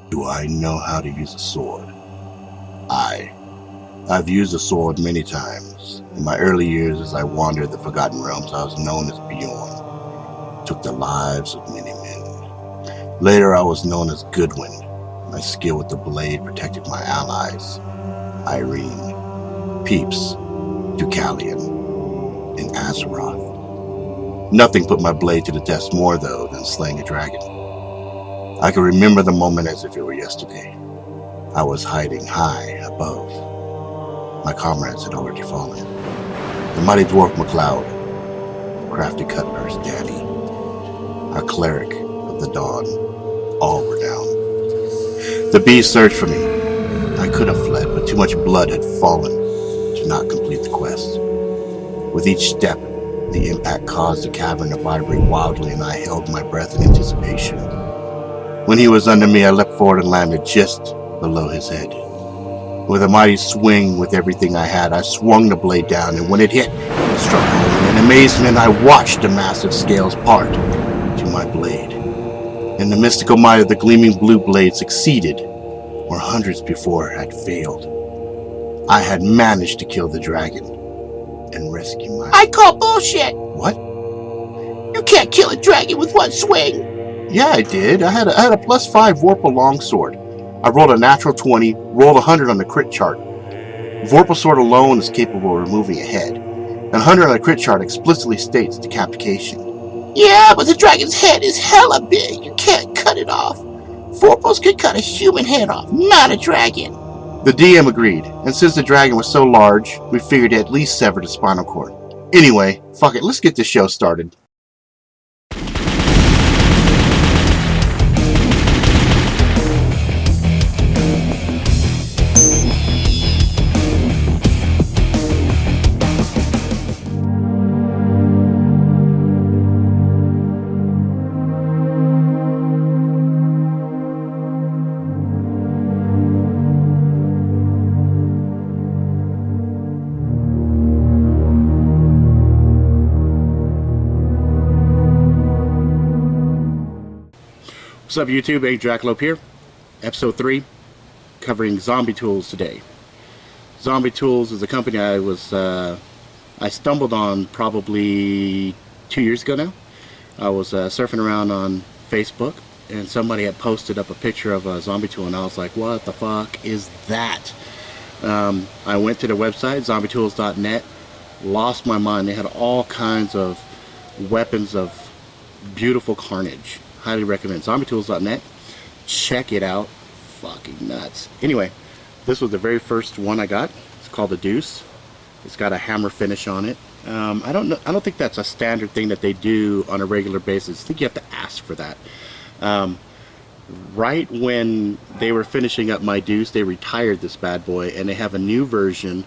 Do I know how to use a sword? I've used a sword many times. In my early years, as I wandered the Forgotten Realms, I was known as Bjorn. Took the lives of many men. Later, I was known as Goodwin. My skill with the blade protected my allies. Irene, Peeps, Deucalion, and Azeroth. Nothing put my blade to the test more, though, than slaying a dragon. I can remember the moment as if it were yesterday. I was hiding high above. My comrades had already fallen. The mighty dwarf MacLeod, crafty cutpurse Danny, our cleric of the dawn, all were down. The bees searched for me. I could have fled, but too much blood had fallen to not complete the quest. With each step, the impact caused the cavern to vibrate wildly, and I held my breath in anticipation. When he was under me, I leapt forward and landed just below his head. With a mighty swing with everything I had, I swung the blade down, and when it hit, it struck home. In amazement, I watched the massive scales part to my blade. And the mystical might of the gleaming blue blade succeeded where hundreds before had failed. I had managed to kill the dragon and rescue my... I call bullshit! What? You can't kill a dragon with one swing! Yeah, I did. I had a +5 Vorpal longsword. I rolled a natural 20, rolled 100 on the crit chart. Vorpal sword alone is capable of removing a head. And 100 on the crit chart explicitly states decapitation. Yeah, but the dragon's head is hella big. You can't cut it off. Vorpals could cut a human head off, not a dragon. The DM agreed, and since the dragon was so large, we figured it at least severed the spinal cord. Anyway, fuck it, let's get this show started. What's up, YouTube? Angry Jackalope here. Episode 3, covering Zombie Tools today. Zombie Tools is a company I stumbled on probably 2 years ago now. I was surfing around on Facebook, and somebody had posted up a picture of a zombie tool, and I was like, what the fuck is that? I went to the website, zombietools.net, lost my mind. They had all kinds of weapons of beautiful carnage. Highly recommend zombietools.net. Check it out. Fucking nuts. Anyway, this was the very first one I got. It's called the Deuce. It's got a hammer finish on it. I don't think that's a standard thing that they do on a regular basis. I think you have to ask for that. Right when they were finishing up my Deuce, they retired this bad boy, and they have a new version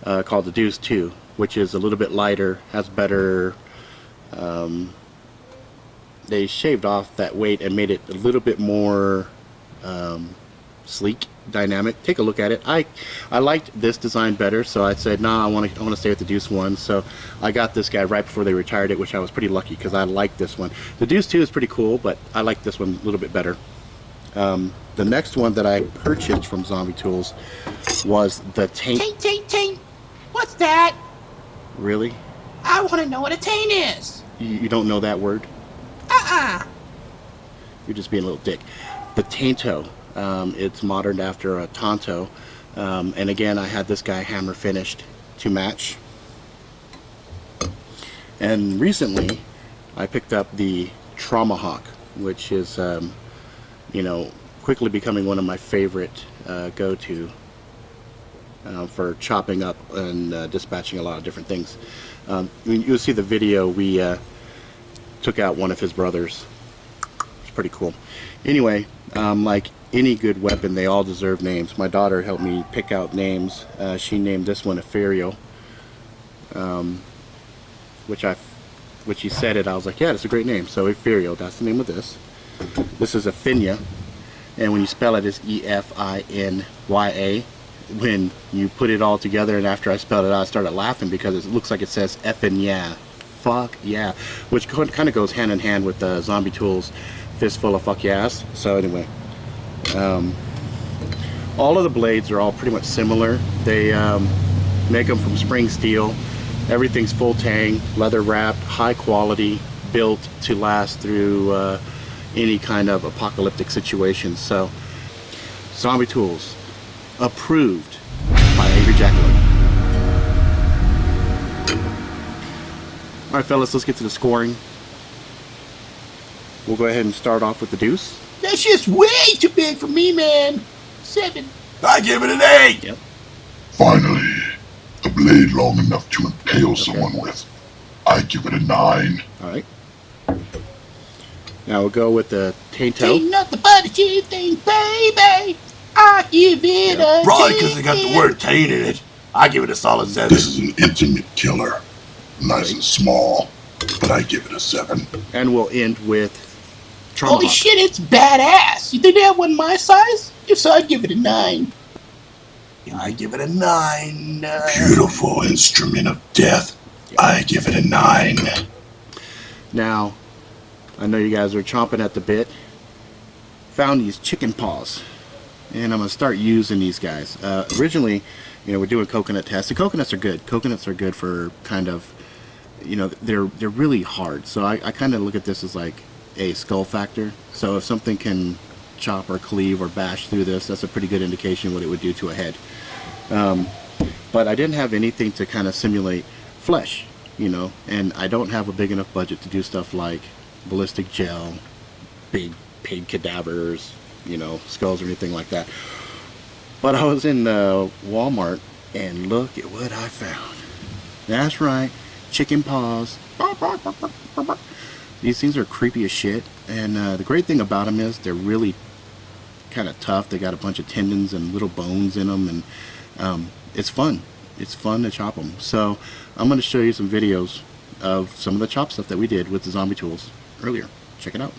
called the Deuce 2, which is a little bit lighter, has better... they shaved off that weight and made it a little bit more sleek, dynamic. Take a look at it. I liked this design better, so I said, nah, I want to stay with the Deuce 1. So I got this guy right before they retired it, which I was pretty lucky because I like this one. The Deuce 2 is pretty cool, but I like this one a little bit better. The next one that I purchased from Zombie Tools was the Tainto. Taint. What's that? Really? I want to know what a taint is. You don't know that word? You're just being a little dick. The Tainto. It's modeled after a tanto. And again, I had this guy hammer finished to match. And recently, I picked up the Traumahawk, which is, quickly becoming one of my favorite go-to for chopping up and dispatching a lot of different things. You'll see the video. We took out one of his brothers. It's pretty cool. Anyway, like any good weapon, they all deserve names. My daughter helped me pick out names. She named this one Ethereal, which he said it. I was like, yeah, that's a great name. So Ethereal, that's the name of this. This is Efinya, and when you spell it, it's E-F-I-N-Y-A. When you put it all together, and after I spelled it out, I started laughing because it looks like it says effing yeah. Fuck yeah, which kind of goes hand in hand with Zombie Tools Fistful of Fuck Yes. So anyway, All of the blades are all pretty much similar. They make them from spring steel. Everything's full tang, leather wrapped, high quality, built to last through any kind of apocalyptic situation. So, Zombie Tools, approved by Angry Jackalope. Alright fellas, let's get to the scoring. We'll go ahead and start off with the Deuce. That's just way too big for me, man. 7. I give it an 8. Yep. Finally, a blade long enough to impale someone with. I give it a 9. Alright. Now we'll go with the Tainto. Ain't nothing but a cheap thing, baby. I give it a Probably because it got the word taint in it. I give it a solid 7. This is an intimate killer. Nice and small, but I give it a 7. And we'll end with Traumahawk. Holy shit, it's badass. You think that wasn't my size? If so, I'd give it a 9. Yeah, I give it a 9. Beautiful instrument of death. I give it a 9. Now, I know you guys are chomping at the bit. Found these chicken paws, and I'm gonna start using these guys. Originally, we're doing coconut tests. The coconuts are good. Coconuts are good for kind of, they're really hard. So I kind of look at this as like a skull factor. So if something can chop or cleave or bash through this, that's a pretty good indication what it would do to a head. But I didn't have anything to kind of simulate flesh, and I don't have a big enough budget to do stuff like ballistic gel, big pig cadavers, skulls or anything like that. But I was in Walmart, and look at what I found. That's right, chicken paws. These things are creepy as shit, and the great thing about them is they're really kind of tough. They got a bunch of tendons and little bones in them, and it's fun. It's fun to chop them. So I'm going to show you some videos of some of the chop stuff that we did with the Zombie Tools earlier. Check it out.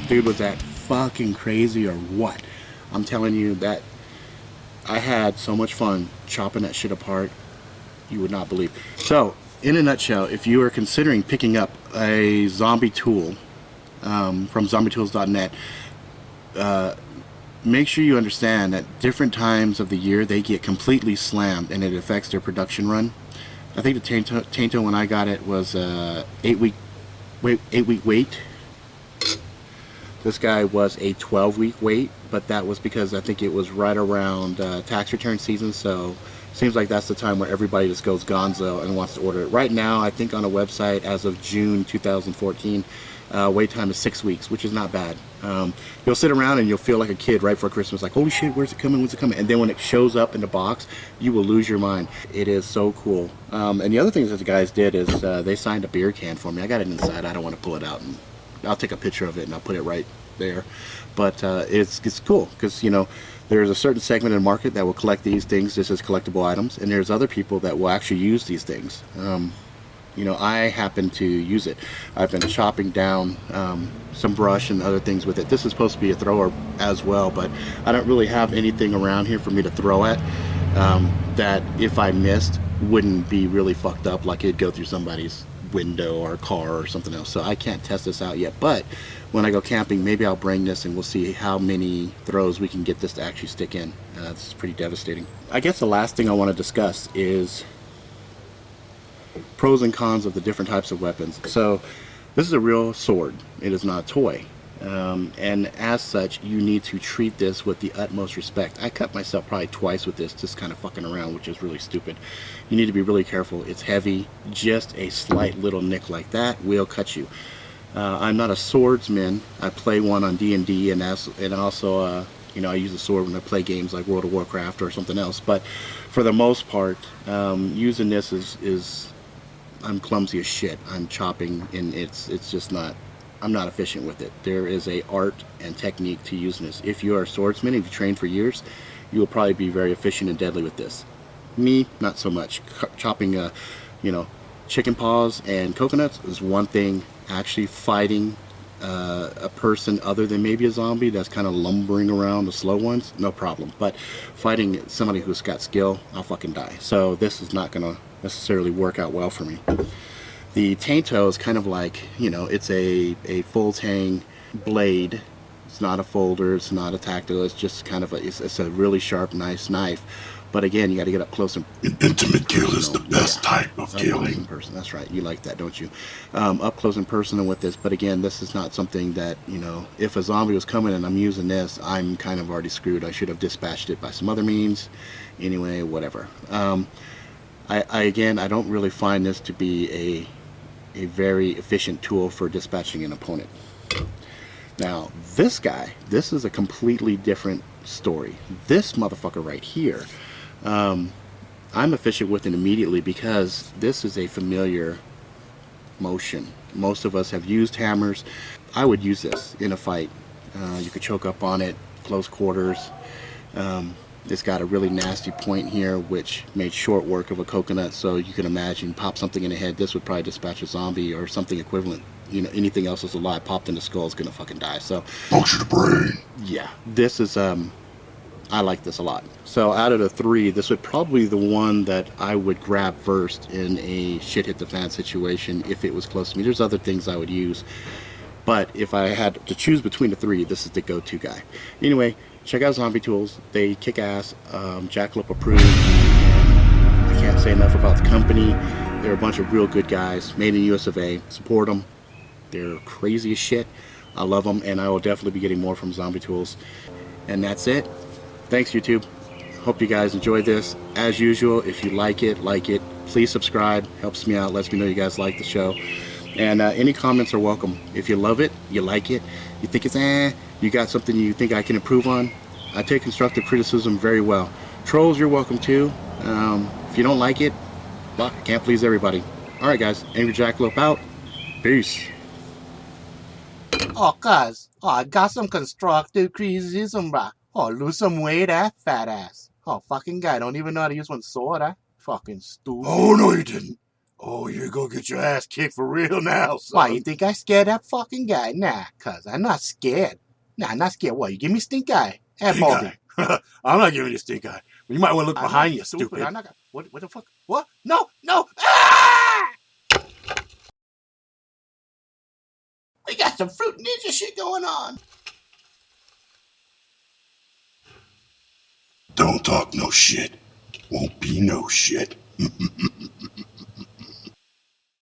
Dude, was that fucking crazy or what? I'm telling you that I had so much fun chopping that shit apart, you would not believe. So, in a nutshell, if you are considering picking up a zombie tool from zombietools.net, make sure you understand that different times of the year they get completely slammed and it affects their production run. I think the Tainto when I got it was 8 week wait. This guy was a 12-week wait, but that was because I think it was right around tax return season, so seems like that's the time where everybody just goes gonzo and wants to order it. Right now, I think on a website as of June 2014, wait time is 6 weeks, which is not bad. You'll sit around and you'll feel like a kid right before Christmas, like, holy shit, where's it coming, when's it coming? And then when it shows up in the box, you will lose your mind. It is so cool. And the other things that the guys did is they signed a beer can for me. I got it inside. I don't want to pull it out, and I'll take a picture of it and I'll put it right there. But it's cool because, you know, there's a certain segment in the market that will collect these things just as collectible items, and there's other people that will actually use these things. You know, I happen to use it. I've been chopping down some brush and other things with it. This is supposed to be a thrower as well, but I don't really have anything around here for me to throw at that if I missed, wouldn't be really fucked up, like it'd go through somebody's window or car or something else. So I can't test this out yet, but when I go camping, maybe I'll bring this and we'll see how many throws we can get this to actually stick in. This is pretty devastating. I guess the last thing I want to discuss is pros and cons of the different types of weapons. So this is a real sword. It is not a toy. And as such, you need to treat this with the utmost respect. I cut myself probably twice with this, just kind of fucking around, which is really stupid. You need to be really careful. It's heavy. Just a slight little nick like that will cut you. I'm not a swordsman. I play one on D&D, and also you know, I use a sword when I play games like World of Warcraft or something else. But for the most part, using this is I'm clumsy as shit. I'm chopping, and it's just not. I'm not efficient with it. There is a art and technique to using this. If you are a swordsman, if you train for years, you will probably be very efficient and deadly with this. Me, not so much. Chopping, you know, chicken paws and coconuts is one thing. Actually fighting a person other than maybe a zombie that's kind of lumbering around the slow ones, no problem. But fighting somebody who's got skill, I'll fucking die. So this is not going to necessarily work out well for me. The Tainto is kind of like, you know, it's a full tang blade. It's not a folder, it's not a tactile, it's just kind of it's a really sharp, nice knife. But again, you got to get up close and An intimate kill is the best type of up close in killing. person. That's right. You like that, don't you? Up close and personal with this. But again, this is not something that, you know, if a zombie was coming and I'm using this, I'm kind of already screwed. I should have dispatched it by some other means. Anyway, whatever. I don't really find this to be a very efficient tool for dispatching an opponent. Now, this guy, this is a completely different story. This motherfucker right here, I'm efficient with it immediately because this is a familiar motion. Most of us have used hammers. I would use this in a fight. You could choke up on it, close quarters. It's got a really nasty point here, which made short work of a coconut. So you can imagine, pop something in the head. This would probably dispatch a zombie or something equivalent. You know, anything else that's alive popped in the skull is gonna fucking die. So, Puncture the brain. yeah, this is I like this a lot. So out of the three, this would probably be the one that I would grab first in a shit hit the fan situation if it was close to me. There's other things I would use, but if I had to choose between the three, this is the go-to guy. Anyway, check out Zombie Tools. They kick ass. Jackalope approved. I can't say enough about the company. They're a bunch of real good guys, made in US of A. Support them. They're crazy as shit. I love them, and I will definitely be getting more from Zombie Tools. And that's it. Thanks, YouTube. Hope you guys enjoyed this. As usual, if you like it, please subscribe. Helps me out, lets me know you guys like the show. And any comments are welcome. If you love it, you like it, you think it's you got something you think I can improve on, I take constructive criticism very well. Trolls, you're welcome too. If you don't like it, well, I can't please everybody. Alright guys, Angry Jackalope out. Peace. Oh, cuz. Oh, I got some constructive criticism, bruh. Oh, lose some weight, fat ass. Oh, fucking guy don't even know how to use one sword, Fucking stupid. Oh, no, you didn't. Oh, you're gonna get your ass kicked for real now, son. Why, you think I scared that fucking guy? Nah, cuz, I'm not scared. Nah, I'm not scared. What, you give me stink eye? Stink eye. I'm not giving you stink eye. You might want to look behind you, stupid. I'm not, what the fuck? What? No, no! Ah! We got some Fruit Ninja shit going on. Don't talk no shit. Won't be no shit.